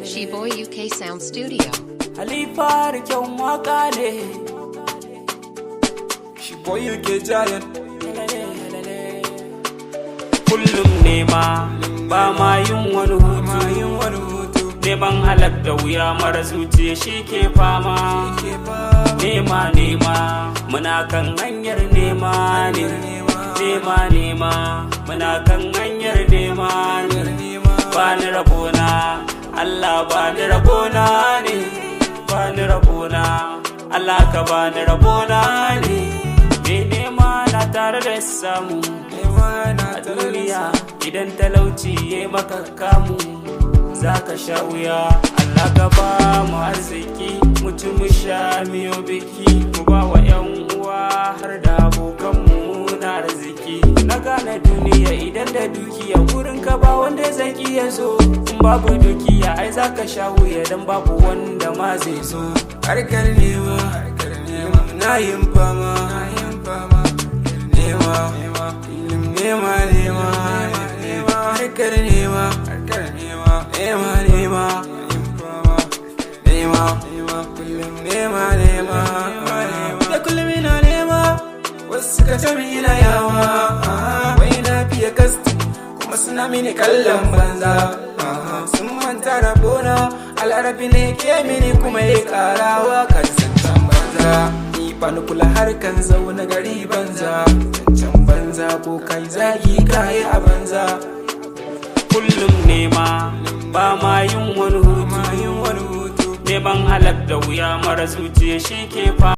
She-Boy UK Sound Studio. Halifa da kyan waka ne. She-Boy UK Giant. Kullum nema ba ma yin wani hutu. Neman halak da wuya mara zuciya shi ke fama. Nema muna kan hanyar nema ne. Nema muna kan hanyar nema ne. Bani rabona Allah bani rabona ne. Bani rabona Allah ka bani rabona ne. Me nema na tare da samu a duniya idan talauci ya maka kamu zaka sha wuya. Allah ka ba mu arziki mu ci mu sha miyo biki mu ba wa yan uwa har da abokanmu na arziki. Na gane duniya idan da dukiya gurin ka ba wanda zai iya zo. In babu dukiya ai zaka sha wuya dan babu wanda ma zai zo. Harkar nema na yin fama. Nema harkar nema kullum nema da kullum ina nema. Wasu ka tabi ina yawa wai na fiye kasti kuma suna mini kallon banza. Sun manta rabona al'arabi ne ke mini kuma ya karawa kan zancen banza. Ni ba ni kula harkan zaune gari banza. Zancen banza ko kai zagi kayi a banza. Kullum nema ba ma yin wani hutu. Neman halak da wuya mara zuciya shi ke fama.